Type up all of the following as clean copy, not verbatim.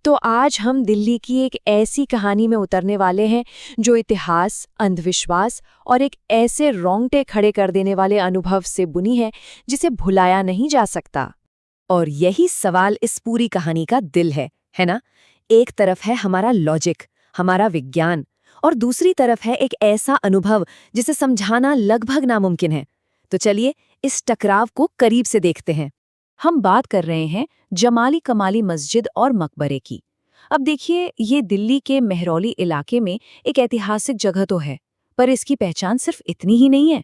तो आज हम दिल्ली की एक ऐसी कहानी में उतरने वाले हैं जो इतिहास, अंधविश्वास और एक ऐसे रोंगटे खड़े कर देने वाले अनुभव से बुनी है जिसे भुलाया नहीं जा सकता। और यही सवाल इस पूरी कहानी का दिल है ना? एक तरफ है हमारा लॉजिक, हमारा विज्ञान, और दूसरी तरफ है एक ऐसा अनुभव जिसे समझाना लगभग नामुमकिन है। तो चलिए इस टकराव को करीब से देखते हैं। हम बात कर रहे हैं जमाली कमाली मस्जिद और मकबरे की। अब देखिए, ये दिल्ली के मेहरौली इलाके में एक ऐतिहासिक जगह तो है, पर इसकी पहचान सिर्फ इतनी ही नहीं है।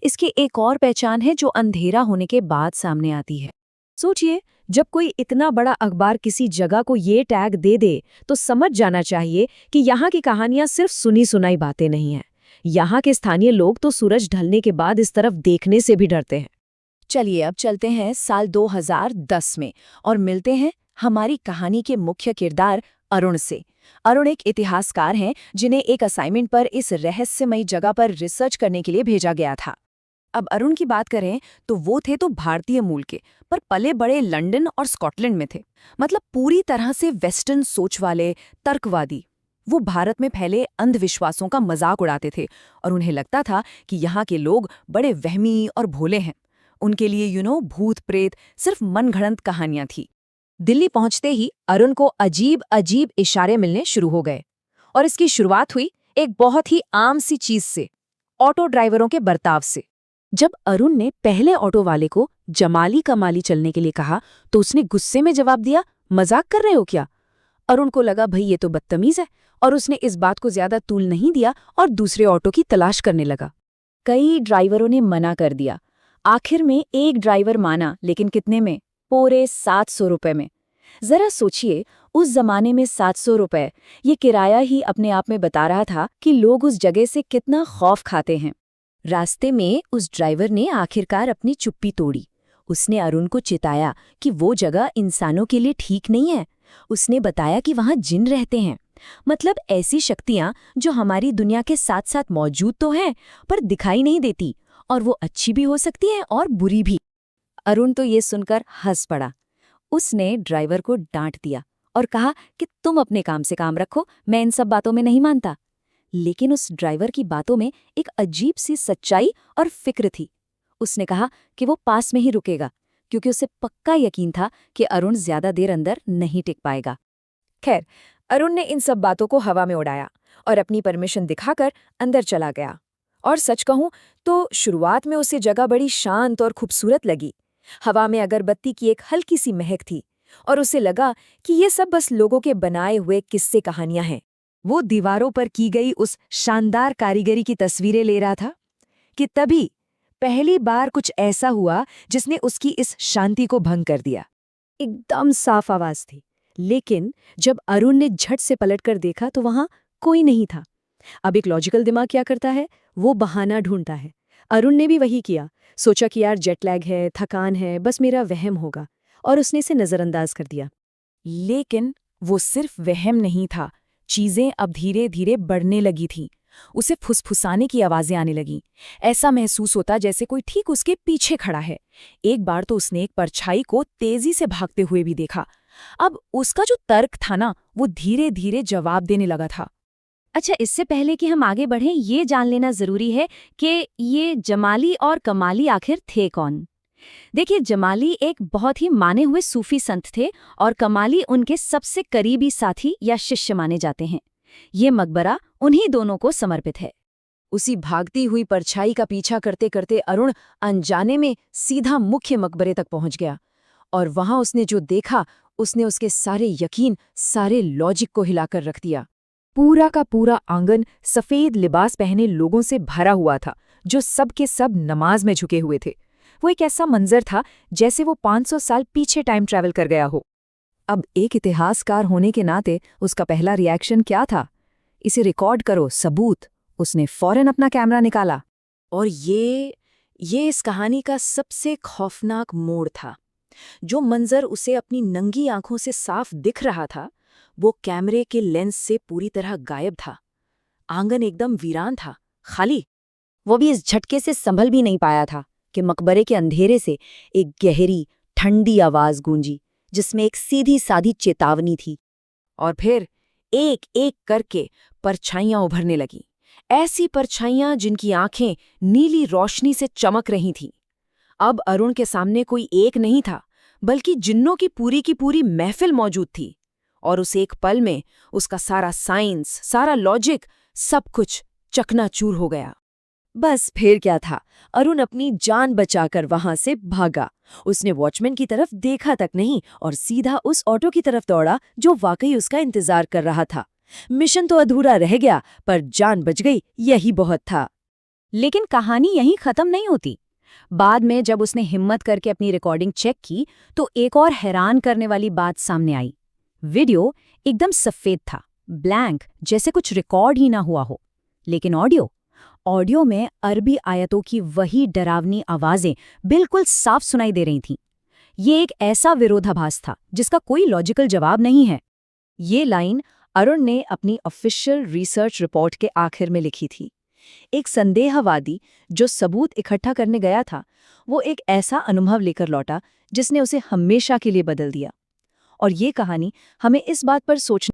इसकी एक और पहचान है जो अंधेरा होने के बाद सामने आती है। सोचिए, जब कोई इतना बड़ा अखबार किसी जगह को ये टैग दे दे तो समझ जाना चाहिए कि यहाँ की कहानियां सिर्फ सुनी सुनाई बातें नहीं हैं। यहाँ के स्थानीय लोग तो सूरज ढलने के बाद इस तरफ देखने से भी डरते हैं। चलिए अब चलते हैं साल 2010 में और मिलते हैं हमारी कहानी के मुख्य किरदार अरुण से। अरुण एक इतिहासकार हैं जिन्हें एक असाइनमेंट पर इस रहस्यमयी जगह पर रिसर्च करने के लिए भेजा गया था। अब अरुण की बात करें तो वो थे तो भारतीय मूल के, पर पले बड़े लंदन और स्कॉटलैंड में थे। मतलब पूरी तरह से वेस्टर्न सोच वाले, तर्कवादी। वो भारत में फैले अंधविश्वासों का मजाक उड़ाते थे और उन्हें लगता था कि यहाँ के लोग बड़े वहमी और भोले हैं। उनके लिए भूत प्रेत सिर्फ मनगढ़ंत कहानियां थी। दिल्ली पहुंचते ही अरुण को अजीब अजीब इशारे मिलने शुरू हो गए, और इसकी शुरुआत हुई एक बहुत ही आम सी चीज से, ऑटो ड्राइवरों के बर्ताव से। जब अरुण ने पहले ऑटो वाले को जमाली कमाली चलने के लिए कहा तो उसने गुस्से में जवाब दिया, मजाक कर रहे हो क्या? अरुण को लगा भाई ये तो बदतमीज है, और उसने इस बात को ज्यादा तूल नहीं दिया और दूसरे ऑटो की तलाश करने लगा। कई ड्राइवरों ने मना कर दिया। आखिर में एक ड्राइवर माना, लेकिन कितने में? पूरे 700 रुपए में। जरा सोचिए, उस जमाने में 700 रुपए, ये किराया ही अपने आप में बता रहा था कि लोग उस जगह से कितना खौफ खाते हैं। रास्ते में उस ड्राइवर ने आखिरकार अपनी चुप्पी तोड़ी। उसने अरुण को चिताया कि वो जगह इंसानों के लिए ठीक नहीं है। उसने बताया कि वहां जिन रहते हैं, मतलब ऐसी शक्तियां जो हमारी दुनिया के साथ साथ मौजूद तो हैं पर दिखाई नहीं देती, और वो अच्छी भी हो सकती है और बुरी भी। अरुण तो ये सुनकर हंस पड़ा। उसने ड्राइवर को डांट दिया और कहा कि तुम अपने काम से काम रखो, मैं इन सब बातों में नहीं मानता। लेकिन उस ड्राइवर की बातों में एक अजीब सी सच्चाई और फिक्र थी। उसने कहा कि वो पास में ही रुकेगा, क्योंकि उसे पक्का यकीन था कि अरुण ज्यादा देर अंदर नहीं टिक पाएगा। खैर, अरुण ने इन सब बातों को हवा में उड़ाया और अपनी परमिशन दिखाकर अंदर चला गया। और सच कहूं तो शुरुआत में उसे जगह बड़ी शांत और खूबसूरत लगी। हवा में अगरबत्ती की एक हल्की सी महक थी, और उसे लगा कि ये सब बस लोगों के बनाए हुए किस्से कहानियां हैं। वो दीवारों पर की गई उस शानदार कारीगरी की तस्वीरें ले रहा था कि तभी पहली बार कुछ ऐसा हुआ जिसने उसकी इस शांति को भंग कर दिया। एकदम साफ आवाज थी, लेकिन जब अरुण ने झट से पलटकर देखा तो वहां कोई नहीं था। अब एक लॉजिकल दिमाग क्या करता है? वो बहाना ढूंढता है। अरुण ने भी वही किया। सोचा कि यार जेट लैग है, थकान है, बस मेरा वहम होगा, और उसने इसे नजरअंदाज कर दिया। लेकिन वो सिर्फ वहम नहीं था। चीजें अब धीरे धीरे बढ़ने लगी थीं। उसे फुसफुसाने की आवाजें आने लगीं। ऐसा महसूस होता जैसे कोई ठीक उसके पीछे खड़ा है। एक बार तो उसने एक परछाई को तेजी से भागते हुए भी देखा। अब उसका जो तर्क था ना, वो धीरे धीरे जवाब देने लगा था। अच्छा, इससे पहले कि हम आगे बढ़ें, ये जान लेना जरूरी है कि ये जमाली और कमाली आखिर थे कौन। देखिए, जमाली एक बहुत ही माने हुए सूफी संत थे और कमाली उनके सबसे करीबी साथी या शिष्य माने जाते हैं। ये मकबरा उन्हीं दोनों को समर्पित है। उसी भागती हुई परछाई का पीछा करते करते अरुण अनजाने में सीधा मुख्य मकबरे तक पहुंच गया, और वहां उसने जो देखा उसने उसके सारे यकीन, सारे लॉजिक को हिलाकर रख दिया। पूरा का पूरा आंगन सफेद लिबास पहने लोगों से भरा हुआ था, जो सब के सब नमाज में झुके हुए थे। वो एक ऐसा मंजर था जैसे वो 500 साल पीछे टाइम ट्रैवल कर गया हो। अब एक इतिहासकार होने के नाते उसका पहला रिएक्शन क्या था? इसे रिकॉर्ड करो, सबूत। उसने फौरन अपना कैमरा निकाला। और ये इस कहानी का सबसे खौफनाक मोड़ था। जो मंजर उसे अपनी नंगी आंखों से साफ दिख रहा था, वो कैमरे के लेंस से पूरी तरह गायब था। आंगन एकदम वीरान था, खाली। वो भी इस झटके से संभल भी नहीं पाया था कि मकबरे के अंधेरे से एक गहरी, ठंडी आवाज गूंजी, जिसमें एक सीधी साधी चेतावनी थी। और फिर एक एक करके परछाइयां उभरने लगी, ऐसी परछाइयां जिनकी आंखें नीली रोशनी से चमक रही थीं। अब अरुण के सामने कोई एक नहीं था, बल्कि जिन्नों की पूरी महफिल मौजूद थी। और उस एक पल में उसका सारा साइंस, सारा लॉजिक, सब कुछ चकनाचूर हो गया। बस फिर क्या था, अरुण अपनी जान बचाकर वहां से भागा। उसने वॉचमैन की तरफ देखा तक नहीं और सीधा उस ऑटो की तरफ दौड़ा जो वाकई उसका इंतजार कर रहा था। मिशन तो अधूरा रह गया, पर जान बच गई, यही बहुत था। लेकिन कहानी यहीं खत्म नहीं होती। बाद में जब उसने हिम्मत करके अपनी रिकॉर्डिंग चेक की तो एक और हैरान करने वाली बात सामने आई। वीडियो एकदम सफेद था, ब्लैंक, जैसे कुछ रिकॉर्ड ही ना हुआ हो। लेकिन ऑडियो में अरबी आयतों की वही डरावनी आवाजें बिल्कुल साफ सुनाई दे रही थीं। ये एक ऐसा विरोधाभास था जिसका कोई लॉजिकल जवाब नहीं है। ये लाइन अरुण ने अपनी ऑफिशियल रिसर्च रिपोर्ट के आखिर में लिखी थी। एक संदेहवादी जो सबूत इकट्ठा करने गया था, वो एक ऐसा अनुभव लेकर लौटा जिसने उसे हमेशा के लिए बदल दिया। और ये कहानी हमें इस बात पर सोचने